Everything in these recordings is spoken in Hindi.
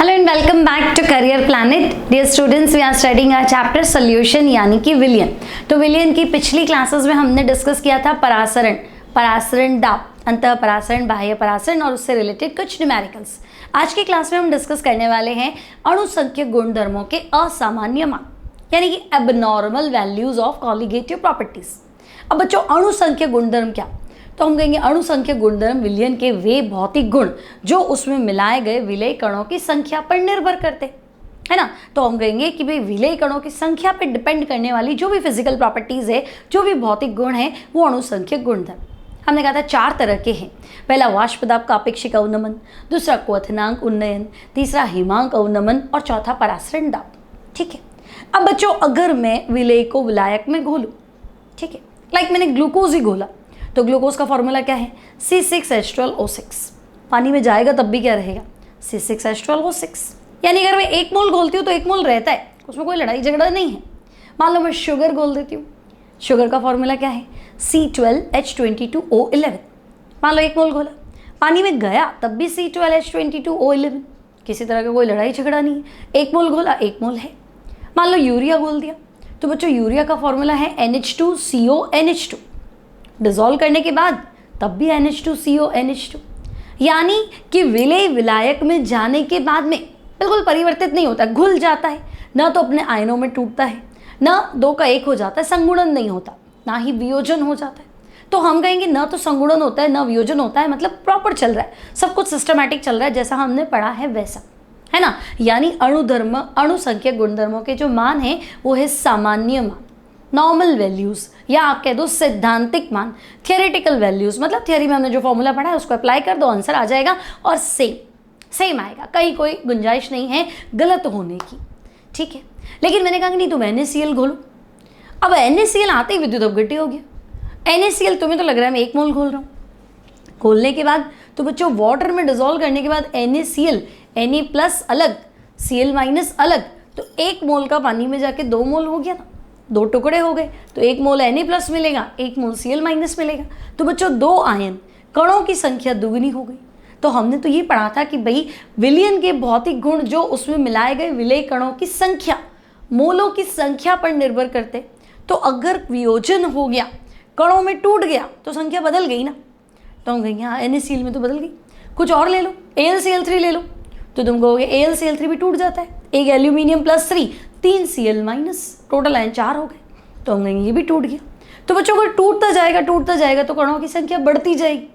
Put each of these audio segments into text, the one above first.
Hello and welcome back to Career Planet. Dear students, we are studying our chapter solution यानी कि विलयन। तो विलयन की पिछली क्लासेस में हमने डिस्कस किया था परासरण, परासरण दाब, अंतः परासरण, बाह्य परासरण और उससे रिलेटेड कुछ न्यूमेरिकल्स। आज की क्लास में हम डिस्कस करने वाले हैं अणुसंख्यक गुणधर्मों के असामान्य मान यानी कि abnormal values of colligative properties. अब बच्चों, अणुसंख्यक गुणधर्म क्या? तो हम कहेंगे अणुसंख्यक गुणधर्म विलयन के वे भौतिक गुण जो उसमें मिलाए गए विलय कणों की संख्या पर निर्भर करते, है ना। तो हम कहेंगे कि भाई विलय कणों की संख्या पर डिपेंड करने वाली जो भी फिजिकल प्रॉपर्टीज है, जो भी भौतिक गुण है, वो अणुसंख्यक गुणधर्म। हमने कहा था 4 तरह के हैं। पहला वाष्प दाब का अपेक्षिक अवनमन, दूसरा क्वथनांक उन्नयन, तीसरा हिमांक अवनमन और चौथा परासरण दाब। ठीक है। अब बच्चों, अगर मैं विलय को विलायक में घोलूं, ठीक है, लाइक मैंने ग्लूकोज ही घोला, तो ग्लूकोज का फॉर्मूला क्या है? C6H12O6। पानी में जाएगा तब भी क्या रहेगा? C6H12O6। यानी अगर मैं 1 मोल घोलती हूँ तो 1 मोल रहता है, उसमें कोई लड़ाई झगड़ा नहीं है। मान लो मैं शुगर घोल देती हूँ, शुगर का फॉर्मूला क्या है? C12H22O11। मान लो 1 मोल घोला, पानी में गया तब भी C12H22O11, किसी तरह का कोई लड़ाई झगड़ा नहीं है। 1 मोल घोला, 1 मोल है। मान लो यूरिया घोल दिया, तो बच्चों यूरिया का फॉर्मूला है NH2CONH2। डिसॉल्व करने के बाद तब भी NH2CONH2, यानी कि विलय विलायक में जाने के बाद में बिल्कुल परिवर्तित नहीं होता, घुल जाता है, ना तो अपने आयनों में टूटता है, ना 2 का 1 हो जाता है, संगुणन नहीं होता, ना ही वियोजन हो जाता है। तो हम कहेंगे ना तो संगुणन होता है ना वियोजन होता है, मतलब प्रॉपर चल रहा है, सब कुछ सिस्टमैटिक चल रहा है, जैसा हमने पढ़ा है वैसा, है ना। यानी अणुधर्म अणुसंख्यक गुणधर्मों के जो मान है वो है सामान्य मान, नॉर्मल वैल्यूज, या आप कह दो सैद्धांतिक मान, थियोरेटिकल वैल्यूज। मतलब थियोरी में हमने जो फॉर्मूला पढ़ा है उसको अप्लाई कर दो, आंसर आ जाएगा और सेम आएगा, कहीं कोई गुंजाइश नहीं है गलत होने की। ठीक है। लेकिन मैंने कहा कि नहीं, तुम NaCl घोलो। अब NaCl आते ही विद्युत अपघट्य हो गया। NaCl तुम्हें तो लग रहा है मैं 1 मोल घोल रहा हूँ, घोलने के बाद तो बच्चों वाटर में डिजोल्व करने के बाद NaCl, Na+ अलग, Cl- अलग, तो 1 मोल का पानी में जाके 2 मोल हो गया ना, 2 टुकड़े हो गए, तो 1 मोल Na+ मिलेगा, 1 मोल Cl- मिलेगा। तो बच्चों 2 आयन, कणों की संख्या दुगनी हो गई। तो हमने तो ये पढ़ा था कि भाई विलयन के भौतिक गुण जो उसमें मिलाए गए विलय कणों की संख्या, मोलों की संख्या पर निर्भर करते। तो अगर वियोजन हो गया, कणों में टूट गया, तो संख्या बदल गई ना। तो हम कहेंगे हाँ NaCl में तो बदल गई, कुछ और ले लो, AlCl3 ले लो, तो तुम कहोगे AlCl3 भी टूट जाता है, 1 एल्यूमिनियम + 3, 3 Cl-, टोटल आयन 4 हो गए। तो हम कहेंगे ये भी टूट गया। तो बच्चों अगर टूटता जाएगा तो कणों की संख्या बढ़ती जाएगी।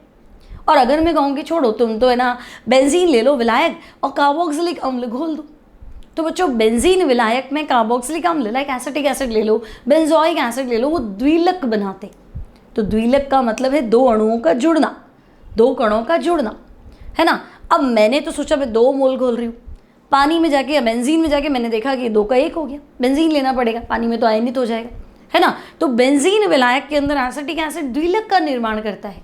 और अगर मैं कहूँगी छोड़ो, तुम तो है ना बेंजीन ले लो विलायक और कार्बोक्सिलिक अम्ल घोल दो, तो बच्चों बेंजीन विलायक में कार्बोक्सिलिक अम्ल लाइक एसिटिक एसिड ले लो, बेंजोइक एसिड ले लो, वो द्विलक बनाते। तो द्विलक का मतलब है 2 अणुओं का जुड़ना, 2 कणों का जुड़ना, है ना। अब मैंने तो सोचा मैं 2 मोल घोल रही हूँ, पानी में जाके या बेंजीन में जाके मैंने देखा कि 2 का 1 हो गया, बेंजीन लेना पड़ेगा, पानी में तो आयनित हो जाएगा, है ना। तो बेंजीन विलायक के अंदर एसिटिक एसिड द्विलक का निर्माण करता है,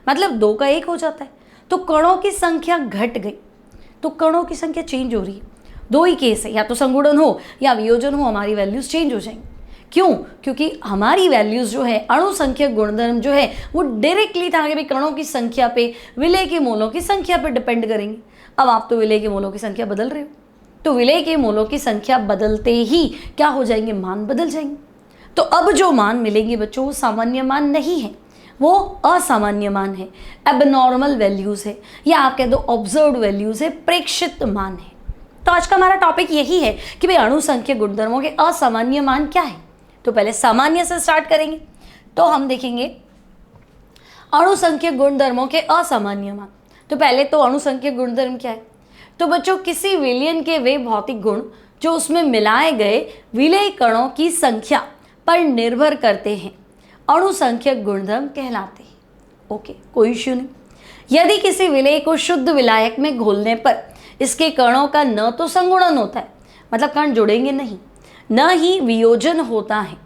मतलब 2 का 1 हो जाता है। तो कणों की संख्या घट गई, तो कणों की संख्या चेंज हो रही है। 2 ही केस है, या तो संगुणन हो या वियोजन हो, हमारी वैल्यूज चेंज हो जाएंगी। क्यों? क्योंकि हमारी वैल्यूज जो है, अणुसंख्यक गुणधर्म जो है, वो डायरेक्टली था कि कणों की संख्या पे, विलय के मोलों की संख्या पे डिपेंड करेंगे। अब आप तो विलय के मोलों की संख्या बदल रहे हो, तो विलय के मोलों की संख्या बदलते ही क्या हो जाएंगे? मान बदल जाएंगे। तो अब जो मान मिलेंगे बच्चों वो सामान्य मान नहीं है, वो असामान्य मान है, एबनॉर्मल वैल्यूज है, या आप कह दो ऑब्जर्व्ड वैल्यूज है, प्रेक्षित मान है। तो आज का हमारा टॉपिक यही है कि भाई अणुसंख्यक गुणधर्मों के असामान्य मान क्या है। तो पहले सामान्य से स्टार्ट करेंगे, तो हम देखेंगे अणुसंख्यक गुणधर्मों के असामान्य मान। तो पहले तो अणुसंख्यक गुणधर्म क्या है? तो बच्चों किसी विलयन के वे भौतिक गुण जो उसमें मिलाए गए विलय कणों की संख्या पर निर्भर करते हैं, अणुसंख्यक गुणधर्म कहलाते हैं। ओके, कोई इश्यू नहीं। यदि किसी विलय को शुद्ध विलायक में घोलने पर इसके कणों का न तो संगुणन होता है, मतलब कण जुड़ेंगे नहीं, न ही वियोजन होता है,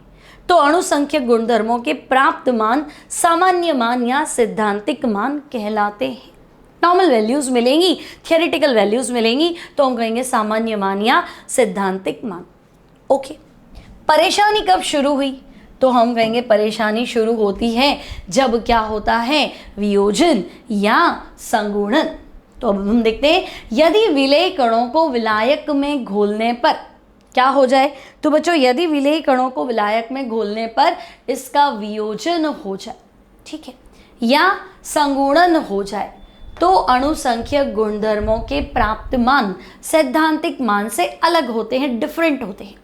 तो अणुसंख्यक गुणधर्मों के प्राप्त मान सामान्य मान या सैद्धांतिक मान कहलाते हैं। नॉर्मल वैल्यूज मिलेंगी, थियोरेटिकल वैल्यूज मिलेंगी, तो हम कहेंगे सामान्य मान या सैद्धांतिक मान। ओके, परेशानी कब शुरू हुई? तो हम कहेंगे परेशानी शुरू होती है जब क्या होता है? वियोजन या संगुणन। तो अब हम देखते हैं यदि विलेय कणों को विलायक में घोलने पर क्या हो जाए। तो बच्चों यदि विलेय कणों को विलायक में घोलने पर इसका वियोजन हो जाए, ठीक है, या संगुणन हो जाए, तो अणुसंख्यक गुणधर्मों के प्राप्त मान सैद्धांतिक मान से अलग होते हैं, डिफरेंट होते हैं,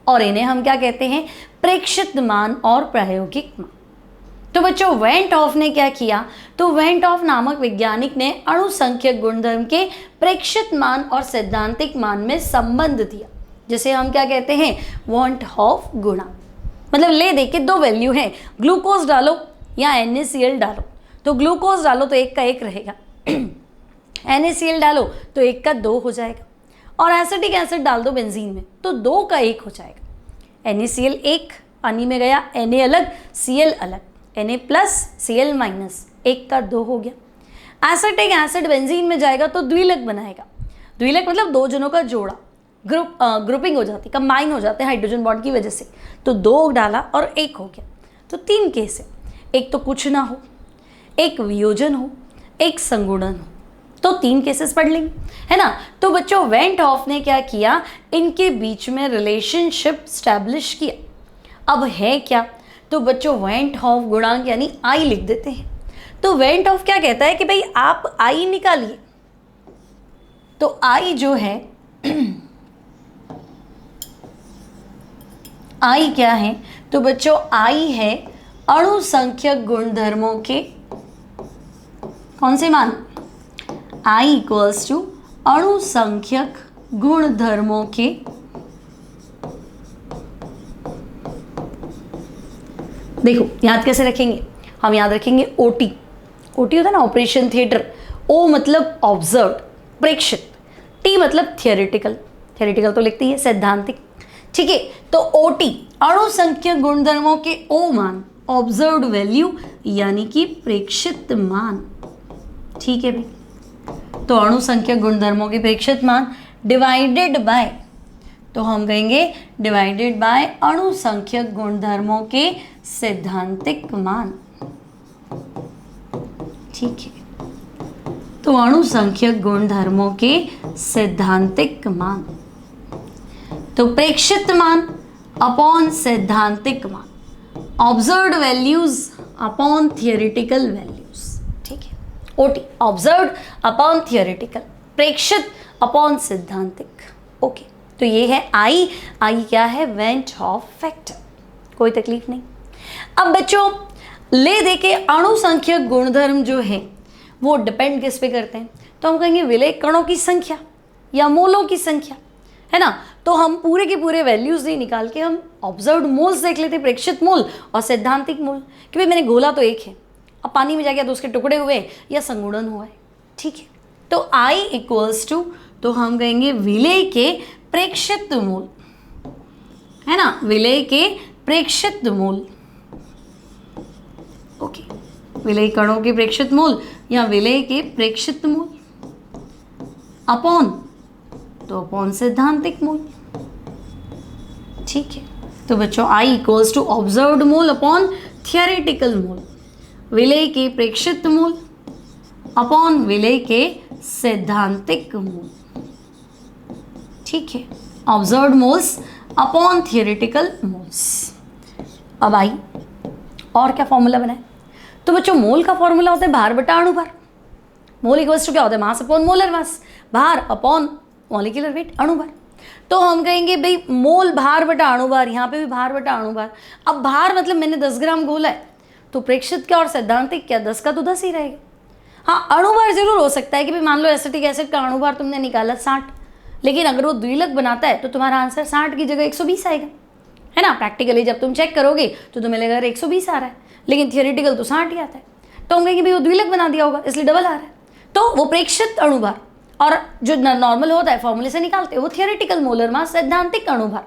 और इन्हें हम क्या कहते हैं, प्रेक्षित मान और प्रायोगिक मान। तो बच्चों वेंट हॉफ ने क्या किया, तो वेंट हॉफ नामक वैज्ञानिक ने अणुसंख्यक गुणधर्म के प्रेक्षित मान और सैद्धांतिक मान में संबंध दिया, जिसे हम क्या कहते हैं, वेंट हॉफ गुणा। मतलब ले दे के दो वैल्यू हैं, ग्लूकोज डालो या NaCl डालो, तो ग्लूकोज डालो तो 1 का 1 रहेगा, NaCl डालो तो 1 का 2 हो जाएगा, और एसिटिक एसिड डाल दो बेंजीन में तो 2 का 1 हो जाएगा। NaCl 1 पानी में गया, Na अलग Cl अलग, Na प्लस Cl माइनस, 1 का 2 हो गया। एसिटिक एसिड बेंजीन में जाएगा तो द्विलक बनाएगा, द्विलक मतलब दो जनों का जोड़ा, ग्रुपिंग हो जाती, कंबाइन हो जाते हैं हाइड्रोजन बॉन्ड की वजह से, तो 2 डाला और 1 हो गया। तो 3 केस है, एक तो कुछ ना हो, एक वियोजन हो, एक संगुणन हो, तो 3 केसेस पढ़ लेंगे, है ना। तो बच्चों वेंट हॉफ ने क्या किया, इनके बीच में रिलेशनशिप स्टैब्लिश किया। अब है क्या, तो बच्चों वेंट हॉफ गुणांक यानी आई लिख देते हैं। तो वेंट हॉफ क्या कहता है कि भाई आप आई निकालिए, तो आई जो है आई क्या है, तो बच्चों आई है अणुसंख्यक गुणधर्मों के कौन से मान, I इक्वल्स टू अणुसंख्यक गुणधर्मों के देखो याद कैसे रखेंगे, हम याद रखेंगे OT, OT होता है ना ऑपरेशन थिएटर, O मतलब ऑब्जर्व प्रेक्षित, T मतलब थियोरेटिकल, थियोरेटिकल तो लिखती है सैद्धांतिक, ठीक है। तो OT अणुसंख्यक गुणधर्मों के O मान ऑब्जर्व्ड वैल्यू यानी कि प्रेक्षित मान, ठीक है भाई। तो अणुसंख्यक गुणधर्मों के प्रेक्षित मान डिवाइडेड बाय, तो हम कहेंगे डिवाइडेड बाय अणुसंख्यक गुणधर्मों के सैद्धांतिक मान, ठीक है। तो अणुसंख्यक गुणधर्मों के सैद्धांतिक मान, तो प्रेक्षित मान अपॉन सैद्धांतिक मान, observed values upon theoretical values, ठीक है। OT ऑब्जर्व्ड अपॉन थियोरेटिकल, प्रेक्षित अपॉन सैद्धांतिक, ओके। तो ये है आई क्या है, वेंट हॉफ फैक्टर, कोई तकलीफ नहीं। अब बच्चों ले दे के अणुसंख्यक गुणधर्म जो है वो डिपेंड किस पे करते हैं, तो हम कहेंगे विलेय कणों की संख्या या मोलों की संख्या, है ना। तो हम पूरे के पूरे वैल्यूज नहीं निकाल के हम ऑब्जर्व्ड मोल्स देख लेते, प्रेक्षित मोल और सैद्धांतिक मोल, कि भाई मैंने घोला तो 1 है, अब पानी में जाके तो उसके टुकड़े हुए या संगुणन हुआ है, ठीक है। तो I इक्वल्स टू, तो हम कहेंगे विलेय के प्रेक्षित मोल, है ना, विलेय के प्रेक्षित मोल, ओके, विलेय कणों के प्रेक्षित मोल या विलेय के प्रेक्षित मोल अपॉन, तो अपॉन सैद्धांतिक मोल, ठीक है। तो बच्चों I equals to observed mole upon theoretical mole, विलेय के प्रेक्षित मोल अपॉन विलेय के सैद्धांतिक मोल, ठीक है। Observed moles upon theoretical moles. अब आई और क्या फॉर्मूला बनाए, तो बच्चों मोल का फॉर्मूला होता है भार बटा अणुभार, मोल इक्वल्स टू क्या होता है, मास अपॉन मोलर मास, भार अपॉन मॉलिक्यूलर वेट अणुभार। तो हम कहेंगे भाई मोल भार बटा अणुभार, यहाँ पे भी भार बटा अणुभार। अब भार मतलब मैंने 10 ग्राम घोला है, तो प्रेक्षित क्या और सैद्धांतिक क्या, 10 का तो 10 ही रहेगा। हाँ अणुभार जरूर हो सकता है कि भाई मान लो एसिटिक एसिड का अणुभार तुमने निकाला 60, लेकिन अगर वो द्विलक बनाता है तो तुम्हारा आंसर 60 की जगह 120 आएगा, है ना। प्रैक्टिकली जब तुम चेक करोगे तो तुम्हें लगेगा 120 आ रहा है, लेकिन थियोरेटिकल तो 60 ही आता है, तो हम कहेंगे भाई वो द्विलक बना दिया होगा इसलिए डबल आ रहा है। तो वो प्रेक्षित अणुभार और जो नॉर्मल होता है फॉर्मूले से निकालते हैं वो थियोरेटिकल मोलर मास, सैद्धांतिक अणुभार,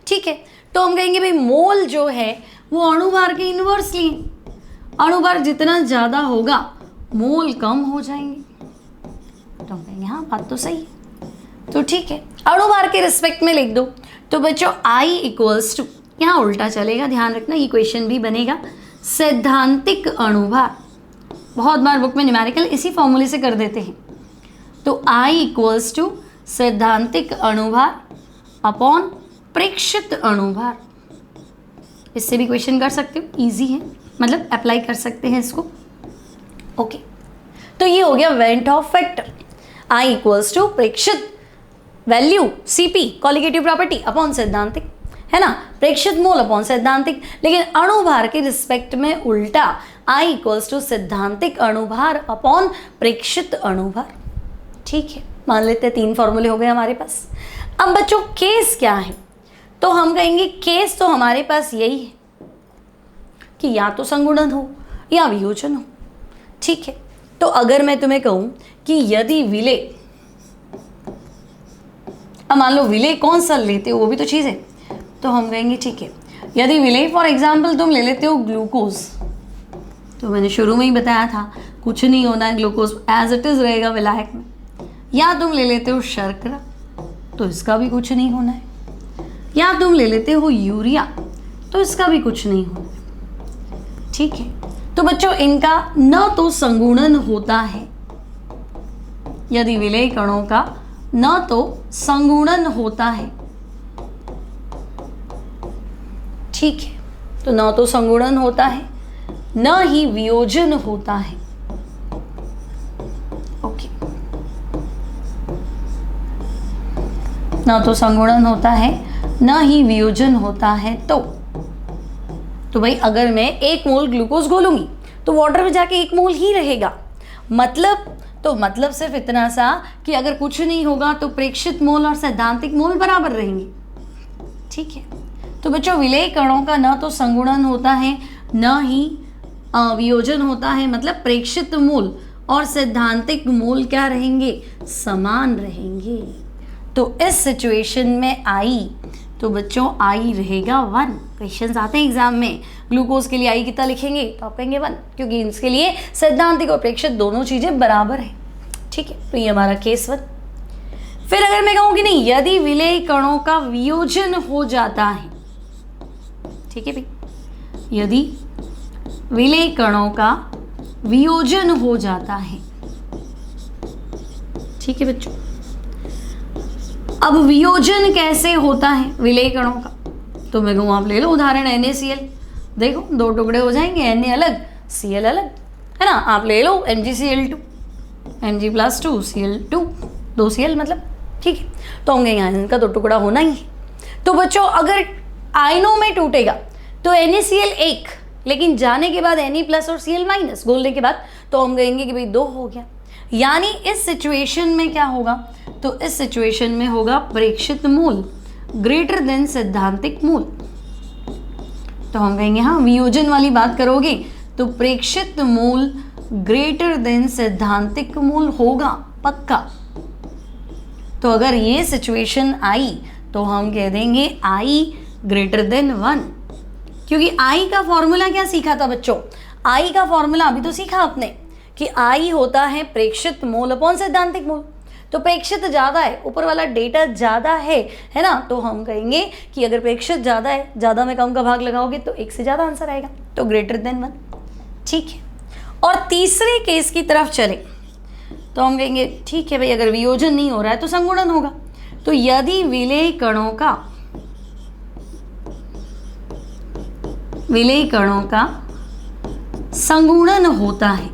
ठीक है। तो हम कहेंगे भाई मोल जो है वो अणुभार के इन्वर्सली, अणुभार जितना ज़्यादा होगा मोल कम हो जाएंगे, तो हम कहेंगे हाँ बात तो सही है, तो ठीक है अणुभार के रिस्पेक्ट में लिख दो। तो बच्चों I इक्वल्स टू, यहाँ उल्टा चलेगा, ध्यान रखना इक्वेशन भी बनेगा, सैद्धांतिक अणुभार, बहुत बार बुक में न्यूमेरिकल इसी फॉर्मूले से कर देते हैं, तो I इक्वल्स टू सैद्धांतिक अणुभार अपॉन प्रेक्षित अणुभार। इससे भी क्वेश्चन कर सकते हो, इजी है, मतलब अप्लाई कर सकते हैं इसको। ओके, तो ये हो गया van't Hoff factor. I equals to प्रेक्षित value Cp colligative property upon सैद्धांतिक, है ना, प्रेक्षित मोल अपॉन सैद्धांतिक। लेकिन अणुभार के रिस्पेक्ट में उल्टा, I इक्वल्स टू सैद्धांतिक अणुभार अपॉन प्रेक्षित अणुभार। ठीक है, मान लेते हैं 3 फॉर्मूले हो गए हमारे पास। अब बच्चों केस क्या है, तो हम कहेंगे केस तो हमारे पास यही है कि या तो संगुणन हो या वियोजन हो। ठीक है, तो अगर मैं तुम्हें कहूं कि यदि विलेय, अब मान लो विलेय कौन सा लेते हो वो भी तो चीज़ है, तो हम कहेंगे ठीक है, यदि विलेय फॉर एग्जाम्पल तुम ले लेते हो ग्लूकोज, तो मैंने शुरू में ही बताया था कुछ नहीं होना है, ग्लूकोज एज इट इज रहेगा विलायक में। या तुम ले लेते हो शर्करा, तो इसका भी कुछ नहीं होना है। या तुम ले लेते हो यूरिया, तो इसका भी कुछ नहीं होना है। ठीक है, तो बच्चों इनका न तो संगुणन होता है, यदि विलेय कणों का न तो संगुणन होता है। ठीक है, तो न तो संगुणन होता है, न ही वियोजन होता है। ओके, न तो संगुणन होता है, न ही वियोजन होता है। तो भाई अगर मैं 1 मोल ग्लूकोज घोलूंगी तो वाटर में जाके 1 मोल ही रहेगा। मतलब सिर्फ इतना सा कि अगर कुछ नहीं होगा तो प्रेक्षित मोल और सैद्धांतिक मोल बराबर रहेंगे। ठीक है, तो बच्चों विलेय कणों का न तो संगुणन होता है न ही वियोजन होता है, मतलब प्रेक्षित मोल और सैद्धांतिक मोल क्या रहेंगे, समान रहेंगे। तो इस सिचुएशन में I, तो बच्चों I रहेगा 1। क्वेश्चन आते हैं एग्जाम में, ग्लूकोज के लिए I कितना लिखेंगे, तो आप कहेंगे 1, क्योंकि इसके लिए सैद्धांतिक और प्रेक्षित दोनों चीजें बराबर हैं। ठीक है, तो ये हमारा केस 1। फिर अगर मैं कहूँ कि नहीं, यदि विलेय कणों का वियोजन हो जाता है, ठीक है भाई, यदि विलेय कणों का वियोजन हो जाता है, ठीक है बच्चों। अब वियोजन कैसे होता है विलेय कणों का, तो मैं कहूँ आप ले लो उदाहरण NaCl, देखो 2 टुकड़े हो जाएंगे, Na अलग Cl अलग, है ना। आप ले लो MgCl2, Mg+2 Cl2, 2 Cl मतलब, ठीक है। तो होंगे यहाँ इनका 2 टुकड़ा होना ही है। तो बच्चों अगर आयनों में टूटेगा तो NaCl 1, लेकिन जाने के बाद Na+ और Cl- घोलने के बाद, तो हम कहेंगे कि भाई 2 हो गया। यानी इस सिचुएशन में क्या होगा, तो इस सिचुएशन में होगा प्रेक्षित मूल ग्रेटर देन सैद्धांतिक मूल। तो हम कहेंगे हाँ, वियोजन वाली बात करोगे तो प्रेक्षित मूल ग्रेटर देन सैद्धांतिक मूल होगा पक्का। तो अगर ये सिचुएशन आई तो हम कह देंगे I ग्रेटर देन 1, क्योंकि I का फॉर्मूला क्या सीखा था बच्चों, I का फॉर्मूला अभी तो सीखा आपने कि I होता है प्रेक्षित मोल अपॉन सैद्धांतिक मोल। तो प्रेक्षित ज़्यादा है, ऊपर वाला डेटा ज़्यादा है ना, तो हम कहेंगे कि अगर प्रेक्षित ज़्यादा है, ज़्यादा में कम का भाग लगाओगे तो 1 से ज़्यादा आंसर आएगा, तो ग्रेटर देन 1। ठीक है, और तीसरे केस की तरफ चले तो हम कहेंगे ठीक है भाई, अगर वियोजन नहीं हो रहा है तो संगुणन होगा। तो यदि विलेय कणों का संगुणन होता है,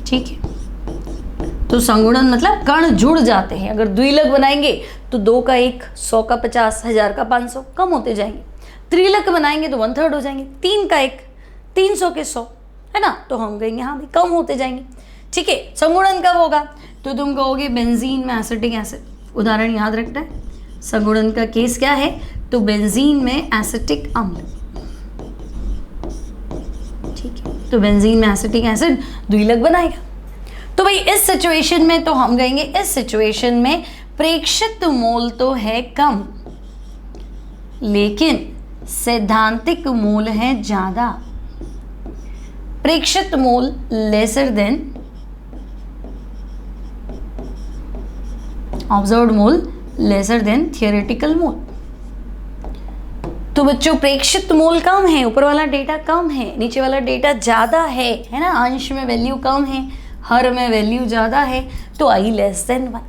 ठीक है, तो संगुणन मतलब कण जुड़ जाते हैं। अगर द्विलक बनाएंगे तो 2 का 1, 100 का 50, 1000 का 500 कम होते जाएंगे। त्रिलक बनाएंगे तो 1/3 हो जाएंगे, 3 का 1, 300 के 100, है ना, तो हम कहेंगे हाँ भाई कम होते जाएंगे। ठीक है, संगुणन कब होगा, तो तुम कहोगे बेंजीन में एसिटिक एसिड, उदाहरण याद रखना है। संगुणन का केस क्या है, तो बेंजीन में एसिटिक अम्ल, ठीक है, तो बेंजीन में एसिटिक एसिड द्विलक बनाएगा। तो भाई इस सिचुएशन में तो हम कहेंगे इस सिचुएशन में प्रेक्षित मोल तो है कम, लेकिन सैद्धांतिक मोल है ज्यादा। प्रेक्षित मोल लेसर देन ऑब्जर्व्ड मोल लेसर देन थियोरेटिकल मोल। तो बच्चों प्रेक्षित मोल कम है, ऊपर वाला डेटा कम है, नीचे वाला डेटा ज्यादा है ना, अंश में वैल्यू कम है, हर में वैल्यू ज़्यादा है तो आई लेस देन 1।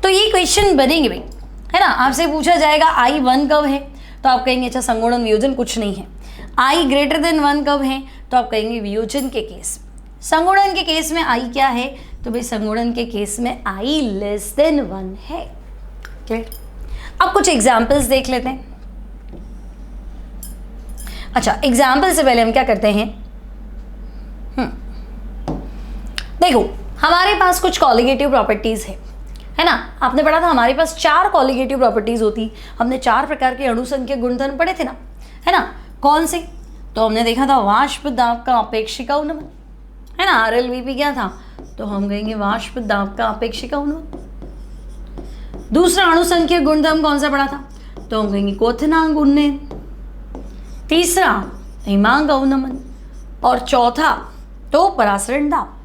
तो ये क्वेश्चन बनेंगे भाई, है ना। आपसे पूछा जाएगा आई 1 कब है, तो आप कहेंगे अच्छा संगुणन वियोजन कुछ नहीं है। आई ग्रेटर देन 1 कब है, तो आप कहेंगे वियोजन के केस। संगुणन के केस में आई क्या है, तो भाई संगुणन के केस में आई लेस देन 1 है। क्लियर। अब कुछ एग्जाम्पल्स देख लेते हैं। अच्छा, एग्जाम्पल से पहले हम क्या करते हैं, देखो हमारे पास कुछ कॉलिगेटिव प्रॉपर्टीज है ना। आपने पढ़ा था हमारे पास 4 कॉलिगेटिव प्रॉपर्टीज होती। हमने 4 प्रकार के अणुसंख्यक गुणधर्म पढ़े थे ना, है ना। कौन से, तो हमने देखा था वाष्प दाब का अपेक्षिका उन्नमन, है ना। RLVP क्या था, तो हम कहेंगे वाष्प दाब का अपेक्षिका उन्नमन। दूसरा अणुसंख्यक गुणधर्म कौन सा पढ़ा था, तो हम कहेंगे क्वथनांक उन्नयन। तीसरा हिमांक अवनमन, और चौथा तो परासरण दाब।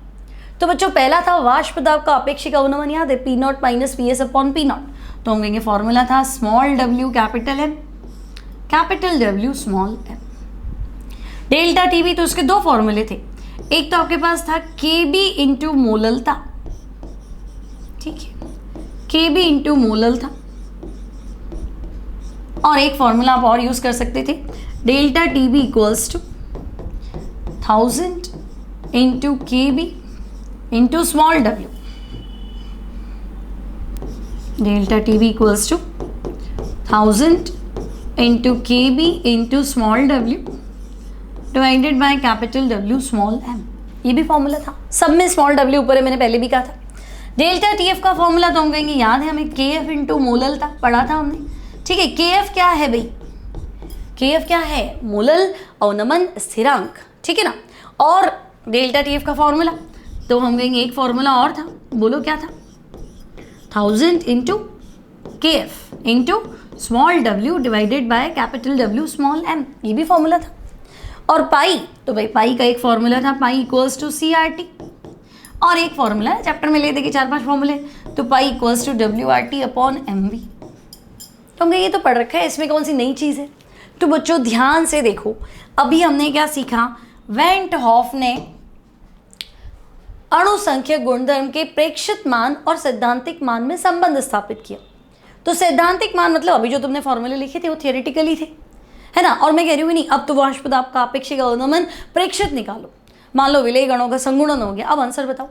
तो बच्चों पहला था वाष्प दाब का अपेक्षिक अवनमन, याद है P0 minus PS upon P0। तो हम कहेंगे फॉर्मूला था small w capital M, capital W small m। Delta TB, तो उसके 2 फॉर्मूले थे। एक तो आपके पास था KB इंटू मोललता, ठीक है, KB इंटू मोललता। और एक फॉर्मूला आप और यूज कर सकते थे, delta TB equals to 1000 into KB into small w। Delta TB equals to 1000 into KB into small w divided by capital W small m। ये भी फॉर्मूला था, सब में स्मॉल w ऊपर है, मैंने पहले भी कहा था। डेल्टा TF का फॉर्मूला तो हम कहेंगे याद है हमें, KF इंटू मोलल था, पढ़ा था हमने, ठीक है। KF क्या है भाई, KF क्या है, मोलल अवनमन स्थिरांक, ठीक है ना। और डेल्टा TF का फॉर्मूला तो हम कहेंगे एक फॉर्मूला और था, बोलो क्या था, 1000 into KF into small w divided by capital W small m, ये भी फॉर्मूला था। और पाई, तो भाई पाई का एक फॉर्मूला था, पाई इक्वल्स टू CRT। और एक फॉर्मूला है चैप्टर में ले देखिए 4-5 फॉर्मूले, तो pi equals to WRT upon MV। तो हमने ये तो पढ़ रखा है, इसमें कौन सी नई चीज़ है। तो बच्चों ध्यान से देखो, अभी हमने क्या सीखा, वेंट हॉफ ने अणुसंख्यक गुणधर्म के प्रेक्षित मान और सैद्धांतिक मान में संबंध स्थापित किया। तो सैद्धांतिक मान मतलब अभी जो तुमने फॉर्मूले लिखे थे वो थियोरेटिकली थे, है ना। और मैं कह रही हूँ नहीं, अब तो वाष्प दाब का अपेक्षिक अवनमन प्रेक्षित निकालो। मान लो विलय गणों का संगुणन हो गया, अब आंसर बताओ।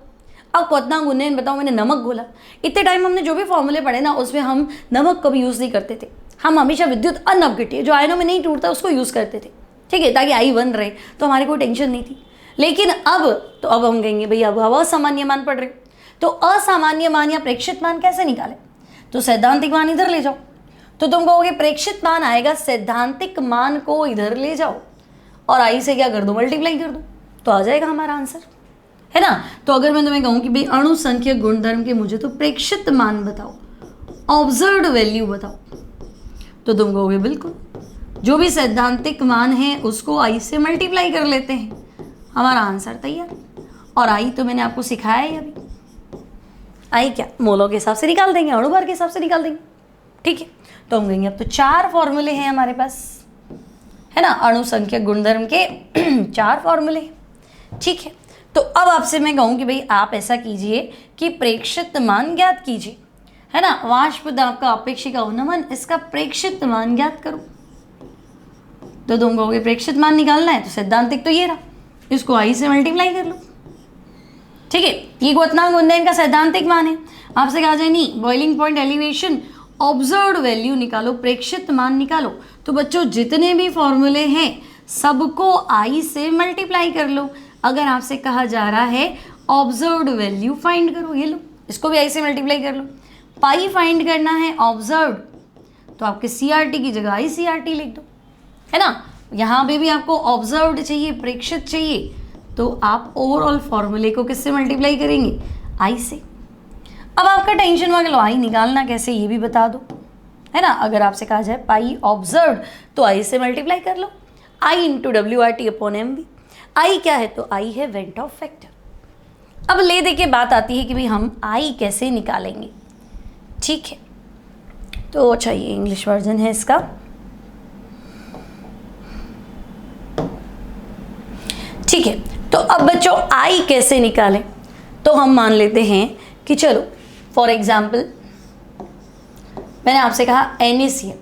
अब क्वथनांक उन्नयन बताओ, मैंने नमक घोला। इतने टाइम हमने जो भी फॉर्मूले पढ़े ना, उसमें हम नमक कभी यूज़ नहीं करते थे। हम हमेशा विद्युत अनअपघट्य जो आयनों में नहीं टूटता उसको यूज़ करते थे, ठीक है, ताकि आई 1 रहे, तो हमारी कोई टेंशन नहीं थी। लेकिन अब हम कहेंगे भाई अब असामान्य मान पढ़ रहे, तो असामान्य मान या प्रेक्षित मान कैसे निकाले, तो सैद्धांतिक मान इधर ले जाओ। तो तुम कहोगे प्रेक्षित मान आएगा, सैद्धांतिक मान को इधर ले जाओ और आई से क्या कर दो, मल्टीप्लाई कर दो, तो आ जाएगा हमारा आंसर, है ना। तो अगर मैं तुम्हें कहूँ कि भाई अणुसंख्यक गुणधर्म के मुझे तो प्रेक्षित मान बताओ, ऑब्जर्व्ड वैल्यू बताओ, तो तुम कहोगे बिल्कुल जो भी सैद्धांतिक मान है उसको आई से मल्टीप्लाई कर लेते हैं, हमारा आंसर तैयार। और आई तो मैंने आपको सिखाया है अभी, आई क्या मोलों के हिसाब से निकाल देंगे, अणुभार के हिसाब से निकाल देंगे, ठीक है। तो हम कहेंगे अब तो 4 फॉर्मूले हैं हमारे पास, है ना, अणुसंख्यक गुणधर्म के 4 फॉर्मूले, ठीक है। तो अब आपसे मैं कहूँ कि भाई आप ऐसा कीजिए कि प्रेक्षित मान ज्ञात कीजिए, है ना। वाष्प दाब का अपेक्षिक अवनमन, इसका प्रेक्षित मान ज्ञात करो। तो तुम कहोगे प्रेक्षित मान निकालना है, तो सैद्धांतिक तो ये रहा, इसको आई से मल्टीप्लाई कर लो, ठीक है। ये क्वथनांक उन्नयन का सैद्धांतिक मान है। आपसे कहा जाए नहीं boiling point elevation observed value निकालो, प्रेक्षित मान निकालो, तो बच्चों जितने भी फॉर्मूले हैं सबको आई से मल्टीप्लाई कर लो। अगर आपसे कहा जा रहा है ऑब्जर्व्ड वैल्यू फाइंड करो, ये लो, इसको भी आई से मल्टीप्लाई कर लो। पाई फाइंड करना है ऑब्जर्व्ड, तो आपके CRT की जगह आई CRT लिख दो, है ना। यहाँ पे भी आपको ऑब्जर्व्ड चाहिए, प्रेक्षित चाहिए, तो आप ओवरऑल फॉर्मूले को किससे मल्टीप्लाई करेंगे, आई से। अब आपका टेंशन हुआ कि लो आई निकालना कैसे, ये भी बता दो, है ना। अगर आपसे कहा जाए पाई ऑब्जर्व्ड, तो आई से मल्टीप्लाई कर लो, आई इंटू WRT अपॉन MV। आई क्या है, तो आई है वेंट ऑफ फैक्टर। अब ले दे के बात आती है कि भाई हम आई कैसे निकालेंगे, ठीक है। तो अच्छा ये इंग्लिश वर्जन है इसका, ठीक है। तो अब बच्चों आई कैसे निकालें, तो हम मान लेते हैं कि चलो फॉर एग्जाम्पल मैंने आपसे कहा NaCl,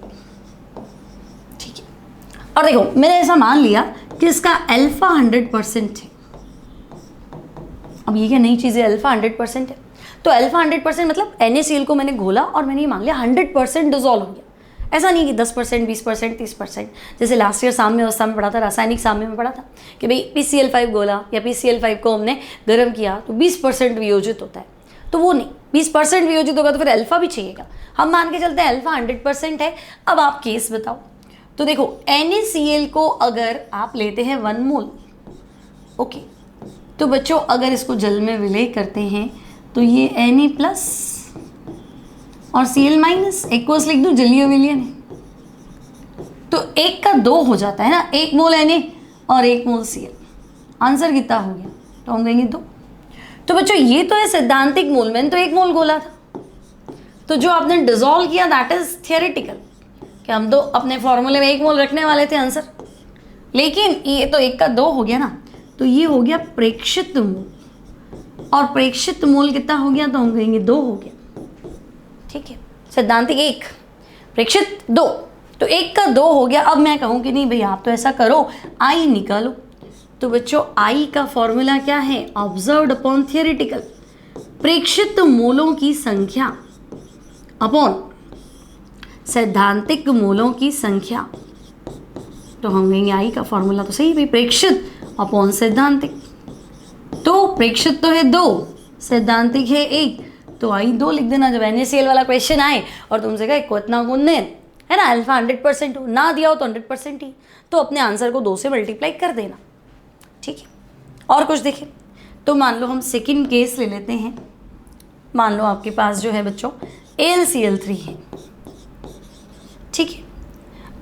ठीक है, और देखो मैंने ऐसा मान लिया कि इसका अल्फा 100% है। अब ये क्या नई चीज़ है, अल्फा 100% है, तो अल्फा 100% मतलब NaCl को मैंने घोला और मैंने ये मान लिया 100% डिजोल्व हो गया। ऐसा नहीं कि 10%, 20%, 30%, जैसे लास्ट ईयर सामने अवस्था में पढ़ा था, रासायनिक सामने में पढ़ा था कि भाई PCl5 घोला या PCl5 को हमने गर्म किया तो 20% वियोजित होता है, तो वो नहीं, 20% वियोजित होगा तो फिर अल्फा भी चाहिएगा। हम मान के चलते हैं अल्फा 100% है। अब आप केस बताओ, तो देखो NaCl को अगर आप लेते हैं 1 मोल, ओके, तो बच्चों अगर इसको जल में विलय करते हैं तो ये Na प्लस और Cl माइनस, एक्वस लिख दो, जलीय विलयन है, तो 1 का 2 हो जाता है ना, 1 मोल Na और 1 मोल Cl, आंसर कितना हो गया, तो हम कहेंगे 2। तो बच्चों ये तो है सैद्धांतिक मोल, मैंने तो 1 मोल घोला था, तो जो आपने डिसॉल्व किया दैट इज थियोरेटिकल, कि हम तो अपने फॉर्मूले में 1 मोल रखने वाले थे आंसर, लेकिन ये तो 1 का 2 हो गया ना, तो ये हो गया प्रेक्षित मोल, और प्रेक्षित मोल कितना हो गया, तो हम कहेंगे 2 हो गया, ठीक है। सैद्धांतिक 1, प्रेक्षित 2, तो 1 का 2 हो गया। अब मैं कहूँ कि नहीं भाई आप तो ऐसा करो, I निकालो, तो बच्चों I का फॉर्मूला क्या है, ऑब्जर्व्ड अपॉन थियोरेटिकल, प्रेक्षित मोलों की संख्या अपॉन सैद्धांतिक मोलों की संख्या, तो हम कहेंगे I का फॉर्मूला तो सही भाई, प्रेक्षित अपॉन सैद्धांतिक, तो प्रेक्षित तो है 2, सैद्धांतिक है 1, तो I 2 लिख देना। जब NaCl वाला क्वेश्चन आए और तुमसे कहे कितना गुण है ना, अल्फा 100% हो, ना दिया हो तो 100% ही, तो अपने आंसर को 2 से मल्टीप्लाई कर देना, ठीक है। और कुछ देखें तो मान लो हम सेकंड केस ले लेते हैं, मान लो आपके पास जो है बच्चों AlCl3 है, ठीक है।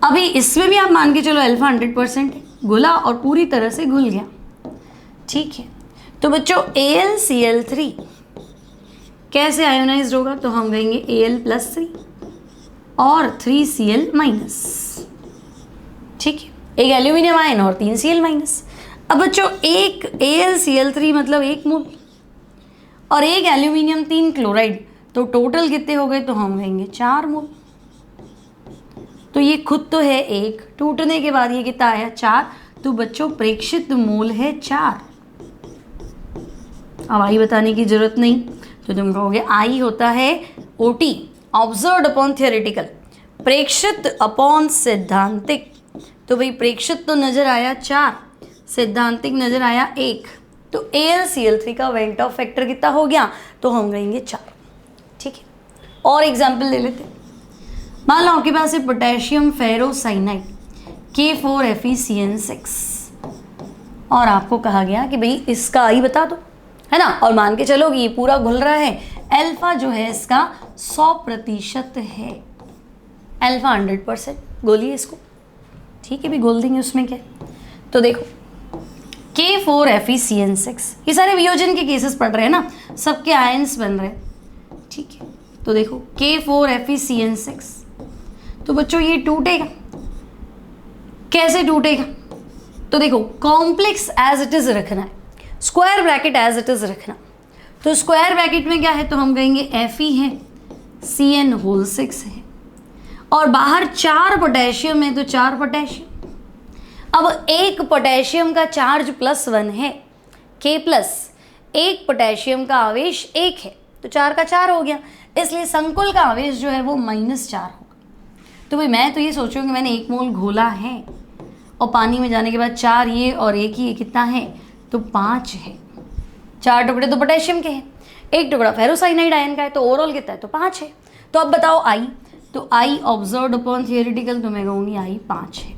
अभी इसमें भी आप मान के चलो अल्फा 100% है, घुला और पूरी तरह से घुल गया, ठीक है। तो बच्चों AlCl3 कैसे आयोनाइज्ड होगा, तो हम कहेंगे Al+3 और 3Cl माइनस, ठीक है, एक एल्यूमिनियम आयन और 3 Cl माइनस। अब बच्चों एक AlCl3 मतलब 1 मोल और एक एल्यूमिनियम 3 क्लोराइड, तो टोटल कितने हो गए, तो हम कहेंगे 4 मोल। तो ये खुद तो है 1, टूटने के बाद ये कितना आया 4, तो बच्चों प्रेक्षित मोल है 4। अब I बताने की जरूरत नहीं, तो तुम कहोगे I होता है OT, ऑब्जर्व्ड अपॉन थियोरेटिकल, प्रेक्षित अपॉन सैद्धांतिक, तो भाई प्रेक्षित तो नजर आया 4, सैद्धांतिक नजर आया 1, तो AlCl3 का वेंट ऑफ फैक्टर कितना हो गया, तो हम कहेंगे 4, ठीक है। और एग्जाम्पल ले लेते हैं, मान लो आपके पास है पोटेशियम फेरोसाइनाइड K4FeCN6 और आपको कहा गया कि भाई इसका I बता दो, है ना, और मान के चलो कि ये पूरा घुल रहा है, अल्फा जो है इसका 100% है, अल्फा 100%, गोलिए इसको, ठीक है भी घोल देंगे, उसमें क्या है। तो देखो K4FeCN6, ये सारे वियोजन के केसेस पढ़ रहे हैं ना, सबके आयंस बन रहे हैं, ठीक है। तो देखो K4FeCN6, तो बच्चों ये टूटेगा, कैसे टूटेगा, तो देखो कॉम्प्लेक्स एज इट इज रखना है, square bracket as it is रखना, तो स्क्वायर ब्रैकेट में क्या है, तो हम कहेंगे Fe है, Cn6 है, और बाहर 4 पोटेशियम है, तो 4 पोटेशियम। अब एक पोटेशियम का चार्ज +1 है, K प्लस, एक पोटेशियम का आवेश 1 है, तो 4 का 4 हो गया, इसलिए संकुल का आवेश जो है वो -4 होगा। तो भाई मैं तो ये सोचूंगी मैंने 1 मोल घोला है और पानी में जाने के बाद 4 ये और 1 ही, कितना है, तो 5 है, 4 टुकड़े तो पोटेशियम के हैं, 1 टुकड़ा फेरोसाइनाइड आयन का है, तो ओवरऑल कितना है, तो 5 है। तो अब बताओ I, तो I ऑब्जर्व्ड अपॉन थियोरेटिकल, तो मैं कहूँगी I 5 है।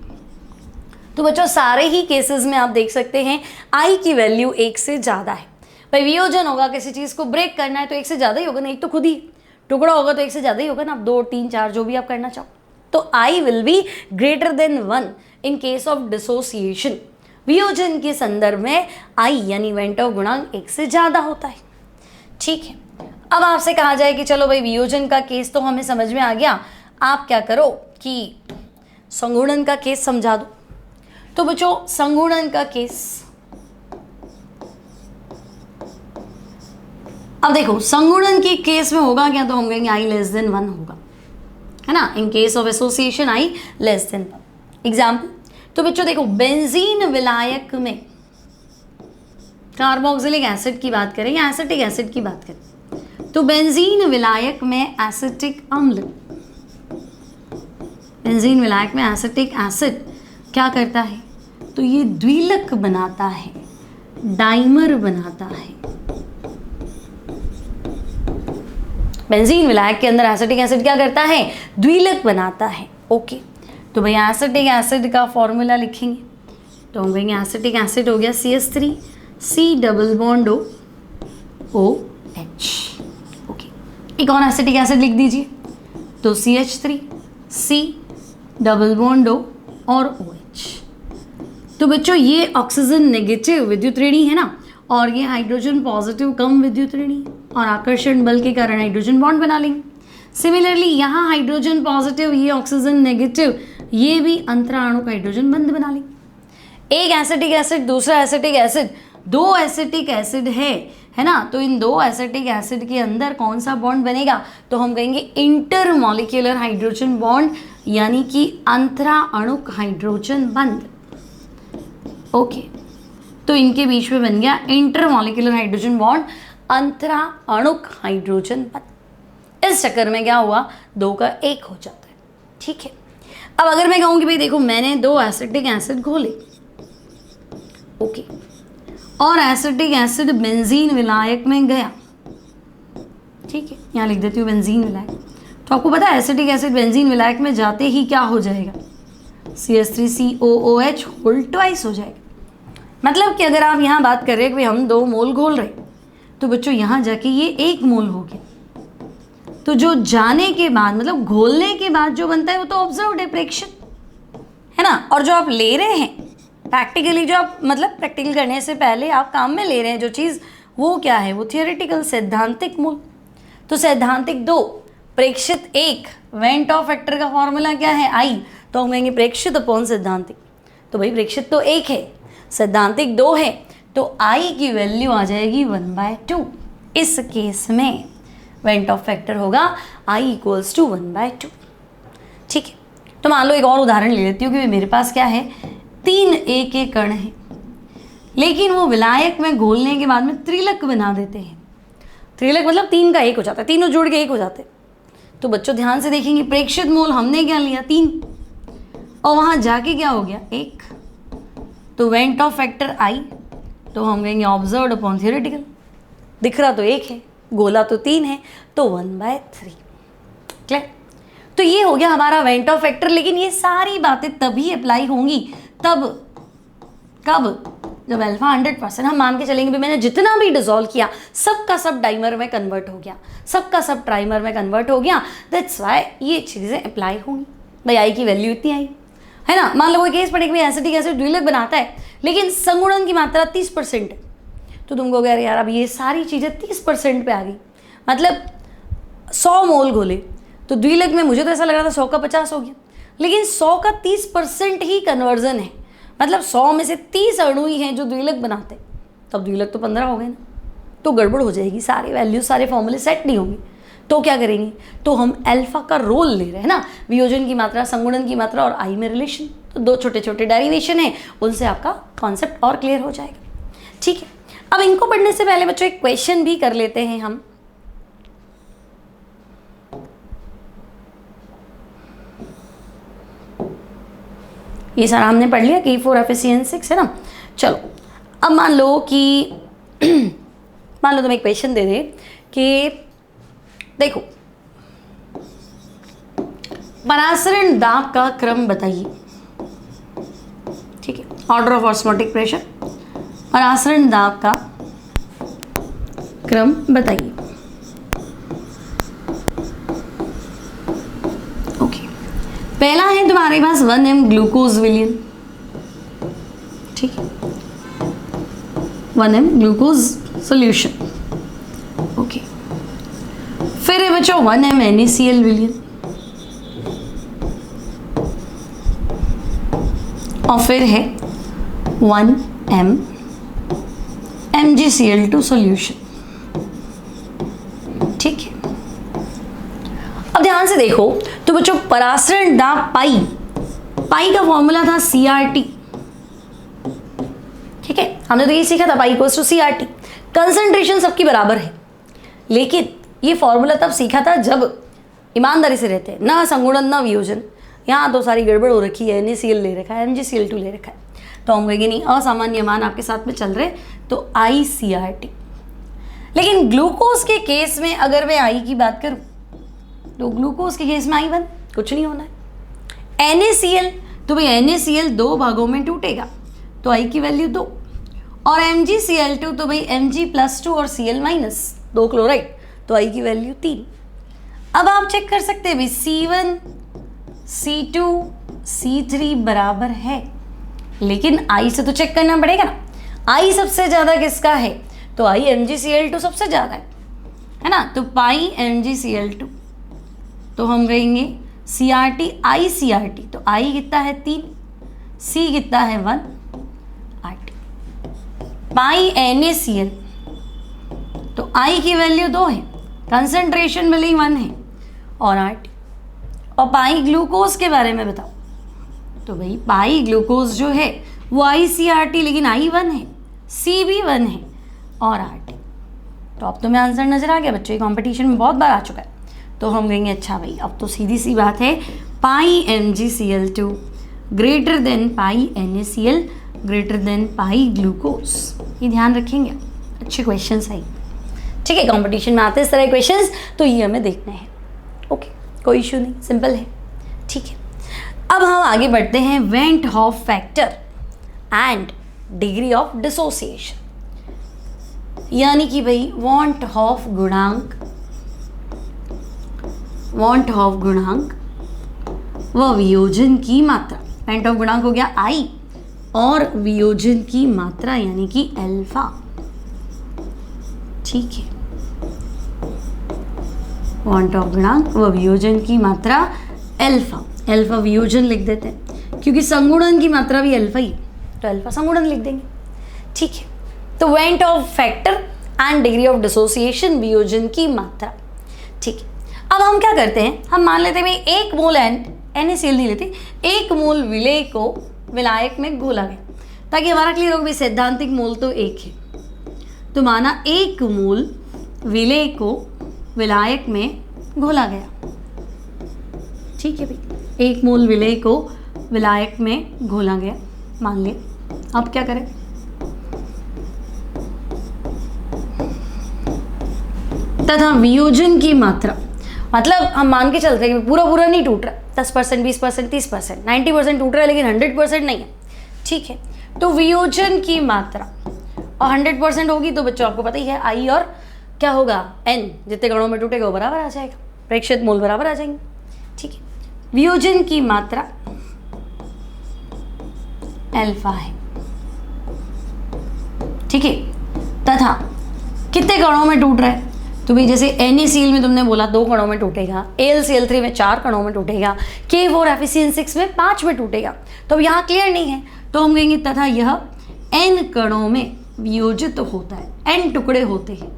तो बच्चों सारे ही केसेस में आप देख सकते हैं I की वैल्यू 1 से ज़्यादा है। भाई वियोजन होगा, किसी चीज़ को ब्रेक करना है तो 1 से ज़्यादा ही होगा ना, एक तो खुद ही टुकड़ा होगा तो 1 से ज़्यादा ही होगा ना, आप 2, 3, 4 जो भी आप करना चाहो, तो I will be greater than 1 in case of dissociation. वियोजन के संदर्भ में I यानी वेंट ऑफ गुणांक 1 से ज़्यादा होता है, ठीक है। अब आपसे कहा जाए कि चलो भाई वियोजन का केस तो हमें समझ में आ गया, आप क्या करो कि संगुणन का केस समझा दो। तो बच्चों संगुणन का केस अब देखो संगुणन के केस में होगा क्या, तो हम कहेंगे आई लेस देन 1 होगा, है ना। इन case of association I less than 1। Example, तो बच्चों देखो बेंजीन विलायक में कार्बोक्सिलिक एसिड की बात करें या एसिटिक एसिड की बात करें, तो बेंजीन विलायक में एसिटिक अम्ल, बेंजीन विलायक में एसिटिक एसिड क्या करता है, तो ये द्विलक बनाता है, डाइमर बनाता है। बेंजीन विलायक के अंदर एसिटिक एसिड क्या करता है, द्विलक बनाता है। ओके, तो भैया एसिटिक एसिड का फॉर्मूला लिखेंगे, तो हम कहेंगे एसिटिक एसिड हो गया CH3 C double bond OH। Okay, एक और एसिटिक एसिड लिख दीजिए, तो CH3 C double bond O और OH। तो बच्चों ये ऑक्सीजन नेगेटिव विद्युत ऋणी है ना, और ये हाइड्रोजन पॉजिटिव कम विद्युत ऋणी, और आकर्षण बल के कारण हाइड्रोजन बॉन्ड बना लेंगे। सिमिलरली यहाँ हाइड्रोजन पॉजिटिव, ये ऑक्सीजन नेगेटिव, ये भी अंतराणु हाइड्रोजन बंध बना लेंगे। एक एसिटिक एसिड दूसरा एसिटिक एसिड, 2 एसिटिक एसिड है ना, तो इन 2 एसिटिक एसिड के अंदर कौन सा बॉन्ड बनेगा, तो हम कहेंगे इंटरमॉलिक्यूलर हाइड्रोजन बॉन्ड, यानी कि अंतराणुक हाइड्रोजन बंध। ओके, तो इनके बीच में बन गया इंटरमॉलिक्यूलर हाइड्रोजन बॉन्ड, अंतराणुक हाइड्रोजन बंध। इस चक्कर में क्या हुआ, 2 का 1 हो जाता है। ठीक है, अब अगर मैं कहूँ कि भाई देखो मैंने 2 एसिटिक एसिड घोले, ओके, और एसिटिक एसिड बेंजीन विलायक में गया, ठीक है, यहाँ लिख देती हूँ बेंजीन विलायक, तो आपको पता है एसिटिक एसिड बेंजीन विलायक में जाते ही क्या हो जाएगा, CH3COOH होल ट्वाइस हो जाएगा। मतलब कि अगर आप यहाँ बात कर रहे हैं कि हम 2 मोल घोल रहे, तो बच्चों यहाँ जाके ये 1 मोल हो गया, तो जो जाने के बाद मतलब घोलने के बाद जो बनता है वो तो ऑब्जर्व्ड है, प्रेक्षित है ना। और जो आप ले रहे हैं प्रैक्टिकली, जो आप मतलब प्रैक्टिकल करने से पहले आप काम में ले रहे हैं जो चीज़, वो क्या है, वो थियोरेटिकल सैद्धांतिक मोल। तो सैद्धांतिक 2 प्रेक्षित 1, वेंट ऑफ फैक्टर का फॉर्मूला क्या है, I, तो हम कहेंगे प्रेक्षित अपॉन सैद्धांतिक। तो भाई प्रेक्षित तो 1 है, सैद्धांतिक 2 है, तो I की वैल्यू आ जाएगी 1/2। इस केस में वेंट ऑफ फैक्टर होगा I = 1/2। ठीक है, तो मान लो एक और उदाहरण ले लेती हूँ कि मेरे पास क्या है, 3 A के कण हैं, लेकिन वो विलायक में घोलने के बाद में त्रिलक बना देते हैं। त्रिलक मतलब 3 का 1 हो जाता है, तीनों जुड़ के 1 हो जाते हैं। तो बच्चों ध्यान से देखेंगे, प्रेक्षित मोल हमने क्या लिया 3, और वहाँ जाके क्या हो गया 1, तो वेंट ऑफ फैक्टर I, तो हम कहेंगे ऑब्जर्व्ड अपॉन थियोरेटिकल। दिख रहा तो 1 है, गोला तो 3 है, तो 1/3। क्लियर। तो ये हो गया हमारा वेंट ऑफ फैक्टर। लेकिन ये सारी बातें तभी अप्लाई होंगी तब, कब, जब अल्फा 100%। हम मान के चलेंगे भी मैंने जितना भी डिसॉल्व किया सब का सब डाइमर में कन्वर्ट हो गया, सब का सब ट्राइमर में कन्वर्ट हो गया, दैट्स वाई ये चीज़ें अप्लाई होंगी। भाई आई की वैल्यू इतनी आई है ना। मान लो कोई केस पड़े कि भाई एसिटिक एसिड द्विलक बनाता है लेकिन संगुणन की मात्रा 30% है, तो तुम कहोगे यार अब ये सारी चीज़ें 30% पे आ गई, मतलब 100 मोल घोले तो द्विलक में मुझे तो ऐसा लग रहा था 100 का 50 हो गया, लेकिन 100 का 30% ही कन्वर्जन है, मतलब 100 में से 30 अणु ही हैं जो द्विलक बनाते, तब द्विलक तो 15 हो गए ना, तो गड़बड़ हो जाएगी, सारे वैल्यू सारे फॉर्मूले सेट नहीं होंगे। तो क्या करेंगे, तो हम अल्फा का रोल ले रहे हैं ना, वियोजन की मात्रा, संगुणन की मात्रा और आई में रिलेशन, तो 2 छोटे छोटे डेरिवेशन है, उनसे आपका कॉन्सेप्ट और क्लियर हो जाएगा। ठीक है, अब इनको पढ़ने से पहले बच्चों एक क्वेश्चन भी कर लेते हैं हम। ये सारा हमने पढ़ लिया K4FeCN6 है ना। चलो अब मान लो कि मान लो तुम एक क्वेश्चन दे दे कि देखो परासरण दाब का क्रम बताइए। ठीक है, ऑर्डर ऑफ ऑस्मोटिक प्रेशर, परासरण दाब का क्रम बताइए। ओके, पहला है तुम्हारे पास 1m ग्लूकोज विलियन, ठीक है, 1m ग्लूकोज सॉल्यूशन। ओके, फिर है बच्चों 1m NaCl विलियन, और फिर है 1m MgCl2 सॉल्यूशन। ध्यान से देखो तो बच्चों परासरण दाब पाई, पाई का फॉर्मूला था CRT, ठीक है, हमने तो ये सीखा था pi equals to CRT। Concentration सबकी बराबर है, लेकिन ये फॉर्मूला तब सीखा था जब ईमानदारी से रहते हैं, ना संगुणन ना वियोजन। यहाँ तो सारी गड़बड़ हो रखी है, NaCl ले रखा है, MgCl2 ले रखा है, तो हम कहेंगे नहीं, असामान्य मान आपके साथ में चल रहे तो ICRT। लेकिन ग्लूकोज के केस में अगर मैं I की बात करूं तो ग्लूकोज के केस में I1 कुछ नहीं होना है। NaCl तो भाई NaCl 2 भागों में टूटेगा तो I की वैल्यू 2, और MgCl2 तो भाई Mg+2 और Cl- 2 क्लोराइड तो I की वैल्यू 3। अब आप चेक कर सकते हैं भाई C1 C2 C3 बराबर है, लेकिन I से तो चेक करना पड़ेगा ना, I सबसे ज़्यादा किसका है, तो I MgCl2 सबसे ज़्यादा है ना, तो पाई MgCl2, तो हम कहेंगे CRT ICRT, तो I कितना है 3, C कितना है 1, RT। पाई NaCl तो I की वैल्यू 2 है, कंसंट्रेशन भले ही 1 है, और RT। और पाई ग्लूकोज के बारे में बताओ, तो भाई पाई ग्लूकोज जो है वो ICRT, लेकिन I1 है, C भी 1 है, और RT। तो अब तुम्हें आंसर नजर आ गया बच्चों, ये कॉम्पिटिशन में बहुत बार आ चुका है, तो हम कहेंगे अच्छा भाई अब तो सीधी सी बात है, पाई MgCl2 greater than pi NaCl greater than pi glucose. ये ध्यान रखेंगे, अच्छे क्वेश्चंस है, ठीक है, कंपटीशन में आते हैं इस तरह के क्वेश्चंस, तो ये हमें देखने हैं। ओके, कोई इशू नहीं, सिंपल है, ठीक है। अब हम आगे बढ़ते हैं went half factor and degree of dissociation, यानी कि भाई वॉन्ट हॉफ गुणांक, वॉन्ट हॉफ गुणांक व वियोजन की मात्रा। वेंट हॉफ गुणांक हो गया I और वियोजन की मात्रा यानी कि अल्फा, ठीक है, वॉन्ट ऑफ गुणांक व वियोजन की मात्रा अल्फा, अल्फा वियोजन लिख देते हैं क्योंकि संगुणन की मात्रा भी अल्फा ही, तो अल्फा संगुणन लिख देंगे, ठीक है। तो van't Hoff factor and degree of dissociation, वियोजन की मात्रा, ठीक है। अब हम क्या करते हैं, हम मान लेते हैं भाई 1 मोल NaCl नहीं लेते, 1 मोल विलेय को विलायक में घोला गया, ताकि हमारा क्लियर हो भाई सैद्धांतिक मोल तो 1 है, तो माना 1 मोल विलेय को विलायक में घोला गया, ठीक है भाई, 1 मोल विलेय को विलायक में घोला गया मान ले। अब क्या करें, तथा वियोजन की मात्रा, मतलब हम मान के चलते हैं कि पूरा पूरा नहीं टूट रहा, 10%, 20%, 30%, 90% टूट रहा है, लेकिन 100% नहीं है, ठीक है। तो वियोजन की मात्रा, और 100% होगी तो बच्चों आपको पता ही है I और क्या होगा N, जितने गणों में टूटेगा वो बराबर आ जाएगा, प्रेक्षित मोल बराबर आ जाएंगे, ठीक है। वियोजन की मात्रा अल्फा है, ठीक है, तथा कितने कणों में टूट रहा है, तो भाई जैसे NaCl में तुमने बोला 2 कणों में टूटेगा, AlCl3 में 4 कणों में टूटेगा, K4FeCN6 में 5 में टूटेगा, तो अब यहाँ क्लियर नहीं है, तो हम कहेंगे तथा यह N कणों में वियोजित होता है, N टुकड़े होते हैं,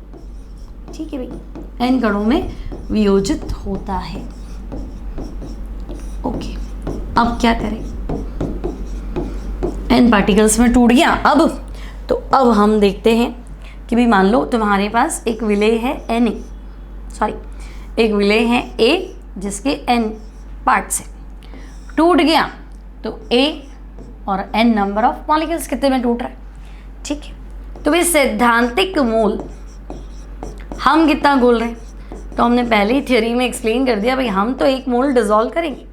ठीक है भाई, N कणों में वियोजित होता है। ओके, अब क्या करें, N पार्टिकल्स में टूट गया, अब हम देखते हैं कि भाई मान लो तुम्हारे पास एक विलेय है एक विलेय है A जिसके N पार्ट्स है, टूट गया तो A और N नंबर ऑफ मॉलिक्यूल्स कितने में टूट रहा है, ठीक है। तो भाई सैद्धांतिक मोल हम कितना घोल रहे हैं, तो हमने पहले ही थ्योरी में एक्सप्लेन कर दिया भाई हम तो 1 मोल डिसॉल्व करेंगे,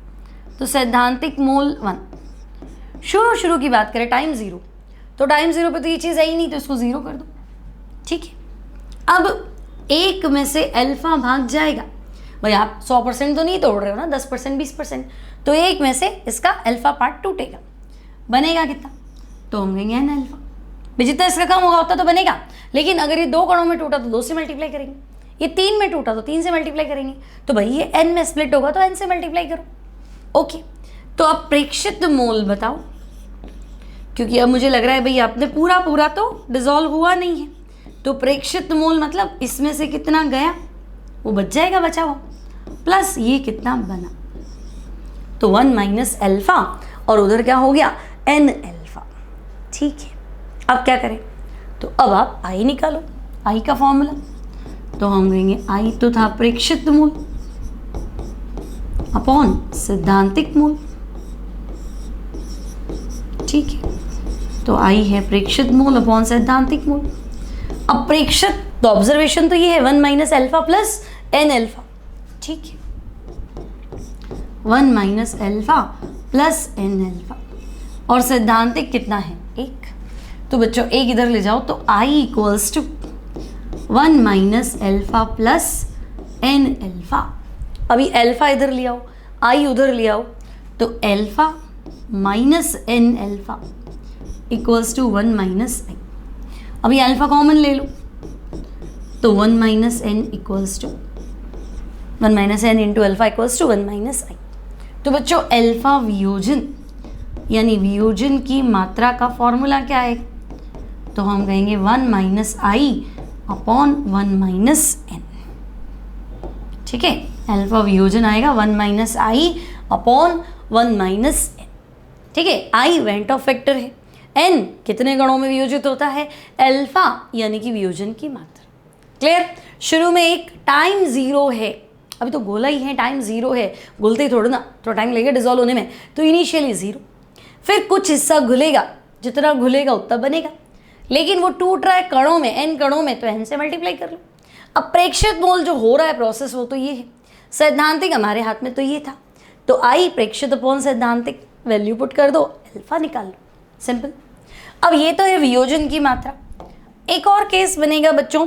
तो सैद्धांतिक मोल 1। शुरू की बात करें टाइम 0, तो टाइम 0 पे तो ये चीज़ है ही नहीं, तो इसको 0 कर दो, ठीक है। अब 1 में से अल्फा भाग जाएगा, भाई आप 100% तो नहीं तोड़ रहे हो ना, 10% 20%, तो 1 में से इसका अल्फा पार्ट टूटेगा, बनेगा कितना, तो हम कहेंगे N अल्फा, भाई जितना इसका कम होगा उतना तो बनेगा, लेकिन अगर ये 2 कणों में टूटा तो 2 से मल्टीप्लाई करेंगे, ये 3 में टूटा तो 3 से मल्टीप्लाई करेंगे, तो भाई ये N में स्प्लिट होगा तो N से मल्टीप्लाई करो। ओके, तो अब प्रेक्षित मोल बताओ, क्योंकि अब मुझे लग रहा है भाई आपने पूरा तो डिसॉल्व हुआ नहीं है, तो प्रेक्षित मोल मतलब इसमें से कितना गया वो बच जाएगा बचा हुआ, प्लस ये कितना बना, तो 1 माइनस अल्फा और उधर क्या हो गया n अल्फा। ठीक है, अब क्या करें, तो अब आप आई निकालो, आई का फॉर्मूला, तो हम कहेंगे आई तो था प्रेक्षित मूल अपॉन सैद्धांतिक मूल। ठीक है, तो आई है प्रेक्षित मूल अपॉन सैद्धांतिक मूल। अब प्रेक्षित तो ऑब्जर्वेशन तो ये है 1 minus alpha plus n alpha. ठीक है, 1 minus alpha plus n alpha, और सैद्धांतिक कितना है 1, तो बच्चों एक इधर ले जाओ, तो i equals to 1 minus alpha plus n alpha. अभी अल्फा इधर ले आओ, i उधर ले आओ, तो alpha minus n alpha equals to 1 minus i। अभी अल्फा कॉमन ले लो, तो 1 minus n equals to 1 minus n into alpha equals to 1 minus i। तो बच्चों अल्फा वियोजन यानी वियोजन की मात्रा का फॉर्मूला क्या है, तो हम कहेंगे 1 minus I upon 1 minus N. ठीक है, अल्फा वियोजन आएगा 1 minus I upon 1 minus N. ठीक है, आई वेंट ऑफ फैक्टर है, एन कितने गणों में वियोजित होता है, अल्फा यानी कि वियोजन की मात्रा। क्लियर, शुरू में एक टाइम 0 है, अभी तो गोला ही है, टाइम 0 है, घुलते ही थोड़ा ना, थोड़ा टाइम लगेगा डिजोल्व होने में, तो इनिशियली 0, फिर कुछ हिस्सा घुलेगा, जितना घुलेगा उतना बनेगा, लेकिन वो टूट रहा है कणों में, n कणों में, तो n से मल्टीप्लाई कर लो। अब प्रेक्षित मोल जो हो रहा है प्रोसेस वो तो ये है, सैद्धांतिक हमारे हाथ में तो ये था, तो आई प्रेक्षित अपॉन सैद्धांतिक, वैल्यू पुट कर दो, अल्फा निकाल लो, सिंपल। अब ये तो है वियोजन की मात्रा। एक और केस बनेगा बच्चों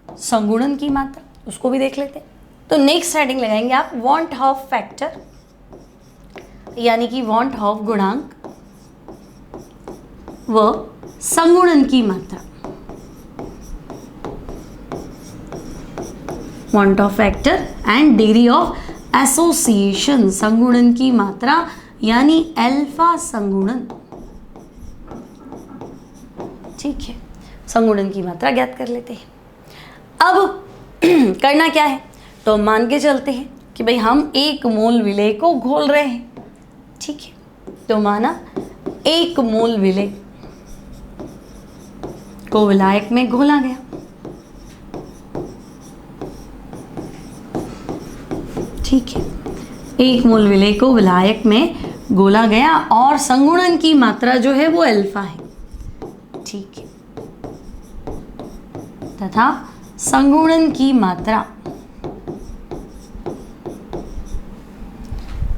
संगुणन की मात्रा, उसको भी देख लेते हैं। तो नेक्स्ट हेडिंग लगाएंगे आप वांट ऑफ फैक्टर, यानी कि वांट ऑफ गुणांक व संगुणन की मात्रा। Van't Hoff factor and degree of association, संगुणन की मात्रा यानी अल्फा संगुणन। ठीक है, संगुणन की मात्रा ज्ञात कर लेते हैं। अब करना क्या है, तो मान के चलते हैं कि भाई हम 1 मोल विलेय को घोल रहे हैं। ठीक है, तो माना 1 मोल विलेय को विलायक में घोला गया। ठीक है, 1 मोल विलेय को विलायक में घोला गया और संगुणन की मात्रा जो है वो अल्फा है। ठीक है, तथा संगुणन की मात्रा,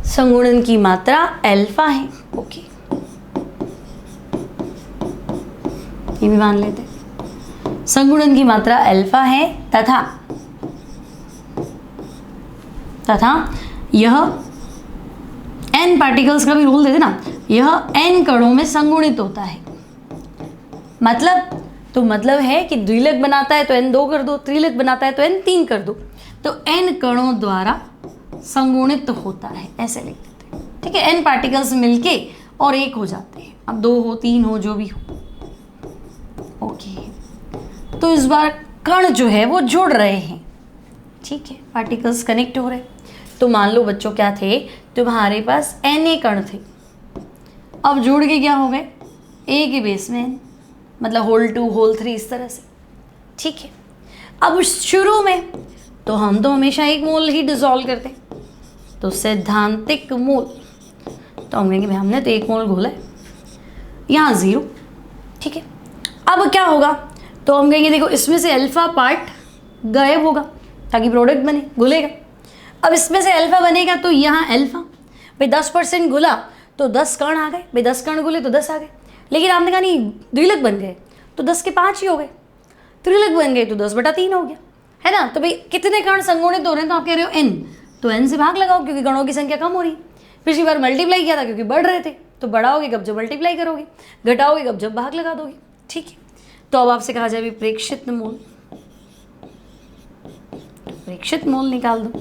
संगुणन की मात्रा अल्फा है। ओके, ये भी मान लेते हैं, संगुणन की मात्रा अल्फा है तथा यह n पार्टिकल्स का भी रूल देते ना, यह n कणों में संगुणित होता है। मतलब है कि द्विलक बनाता है तो n 2 कर दो, त्रिलक बनाता है तो n 3 कर दो, तो n कणों द्वारा संगुणित होता है, ऐसे लिख देते हैं। ठीक है, n पार्टिकल्स मिलके और एक हो जाते हैं, अब 2 हो 3 हो जो भी हो। ओके, तो इस बार कण जो है वो जुड़ रहे हैं। ठीक है, पार्टिकल्स कनेक्ट हो रहे हैं। तो मान लो बच्चों क्या थे, तुम्हारे पास Na कण थे, अब जुड़ के क्या हो गए, A के बेस में n, मतलब होल 2 होल 3 इस तरह से। ठीक है, अब शुरू में तो हम तो हमेशा 1 मोल ही डिसॉल्व करते हैं, तो सैद्धांतिक मोल, तो हम कहेंगे भाई हमने तो 1 मोल घोला है, यहाँ 0। ठीक है, अब क्या होगा, तो हम कहेंगे देखो इसमें से अल्फा पार्ट गायब होगा ताकि प्रोडक्ट बने, घुलेगा। अब इसमें से अल्फा बनेगा तो यहाँ अल्फा, भाई 10% घुला तो 10 कण आ गए, भाई 10 कण घुले तो 10 आ गए। लेकिन आपने कहा नहीं द्विलक बन गए तो 10 के 5 ही हो गए, त्रिलक बन गए तो 10/3 हो गया, है ना। तो भाई कितने कण संगुणित हो रहे हैं, तो आप कह रहे हो n, तो n से भाग लगाओ क्योंकि कणों की संख्या कम हो रही है। पिछली बार मल्टीप्लाई किया था क्योंकि बढ़ रहे थे, तो बढ़ाओगे कब जब मल्टीप्लाई करोगे, घटाओगे कब जब भाग लगा दोगे। ठीक है, तो अब आपसे कहा जाए प्रेक्षित मोल, प्रेक्षित मोल निकाल दो।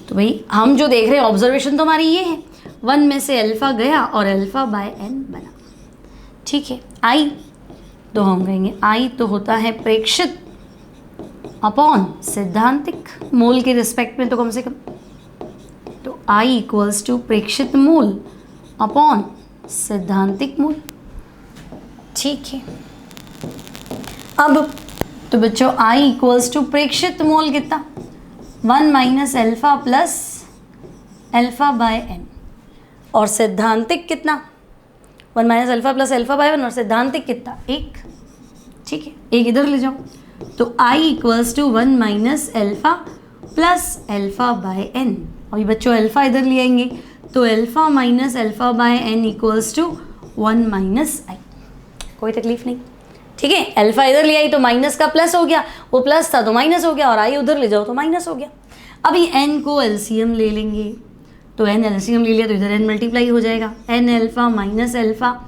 तो भाई हम जो देख रहे हैं ऑब्जर्वेशन तो हमारी ये है, 1 में से अल्फा गया और अल्फा बाय n बना। ठीक है, आई तो हम कहेंगे आई तो होता है प्रेक्षित अपॉन सैद्धांतिक, मोल के रिस्पेक्ट में तो कम से कम। I इक्वल्स टू प्रेक्षित मोल अपॉन सैद्धांतिक मोल। ठीक है, अब तो बच्चों I इक्वल्स टू प्रेक्षित मोल कितना 1 minus alpha plus alpha by n, और सैद्धांतिक कितना 1 minus alpha plus alpha by 1, और सैद्धांतिक कितना 1। ठीक है, एक इधर ले जाओ, तो I equals to 1 minus alpha plus alpha by n. अभी बच्चों एल्फा इधर ले आएंगे, तो alpha minus alpha by n equals to 1 minus I. कोई तकलीफ नहीं। ठीक है, एल्फा इधर ले आई तो माइनस का प्लस हो गया, वो प्लस था तो माइनस हो गया, और आई उधर ले जाओ तो माइनस हो गया। अभी एन को एलसीएम ले लेंगे, तो एन एलसीएम ले लिया तो इधर एन मल्टीप्लाई हो जाएगा, n alpha minus alpha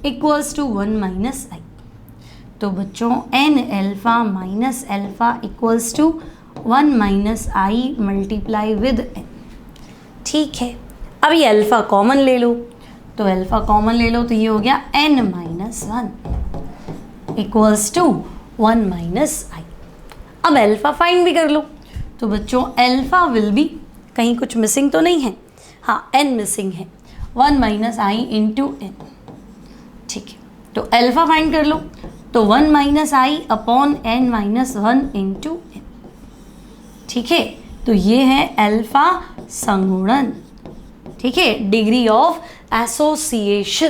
equals to 1 minus I. तो बच्चों n alpha minus alpha equals to 1 minus I multiply with n. ठीक है, अभी एल्फा कॉमन ले लो, तो एल्फा कॉमन ले लो तो ये हो गया n minus 1 equals to 1 minus I. अब एल्फा फाइंड भी कर लो, तो बच्चों एल्फा विल बी, कहीं कुछ मिसिंग तो नहीं है, हाँ एन मिसिंग है, 1 माइनस आई इंटू एन। ठीक है, तो एल्फा फाइंड कर लो, तो 1 minus I upon n minus 1 into n. ठीक है, तो ये है एल्फा संगुणन। ठीक है, डिग्री ऑफ एसोसिएशन।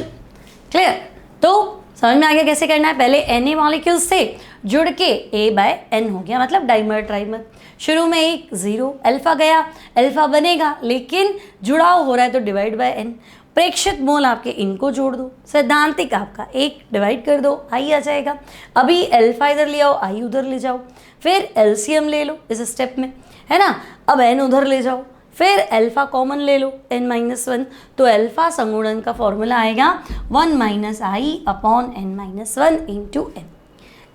क्लियर? तो समझ में आ गया कैसे करना है। पहले Na मॉलिक्यूल्स से जुड़ के A बाय N हो गया, मतलब डाइमर ट्राइमर। शुरू में एक 0 अल्फा गया, अल्फा बनेगा लेकिन जुड़ाव हो रहा है तो डिवाइड बाय N। प्रेक्षित मोल आपके इनको जोड़ दो, सैद्धांतिक आपका 1 डिवाइड कर दो, आई आ जाएगा। अभी अल्फा इधर ले आओ, आई उधर ले जाओ, फिर एलसीएम ले लो इस स्टेप में, है ना। अब N उधर ले जाओ, फिर अल्फा कॉमन ले लो n माइनस 1, तो अल्फा संगुणन का फॉर्मूला आएगा 1 minus I upon n minus 1 into n.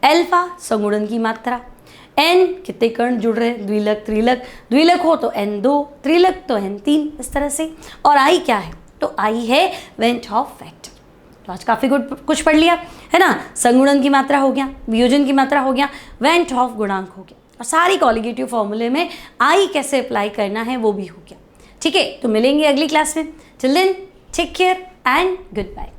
Alpha संगुणन की मात्रा, n कितने कण जुड़ रहे हैं, द्विलक त्रिलक, द्विलक हो तो n 2, त्रिलक तो n 3, इस तरह से। और आई क्या है, तो आई है वेंट हॉफ फैक्टर। तो आज काफ़ी कुछ पढ़ लिया है ना। संगुणन की मात्रा हो गया, वियोजन की मात्रा हो गया, वेंट हॉफ गुणांक हो गया, और सारी कॉलिगेटिव फॉर्मूले में आई कैसे अप्लाई करना है वो भी हो गया। ठीक है, तो मिलेंगे अगली क्लास में। Till then take care and good bye.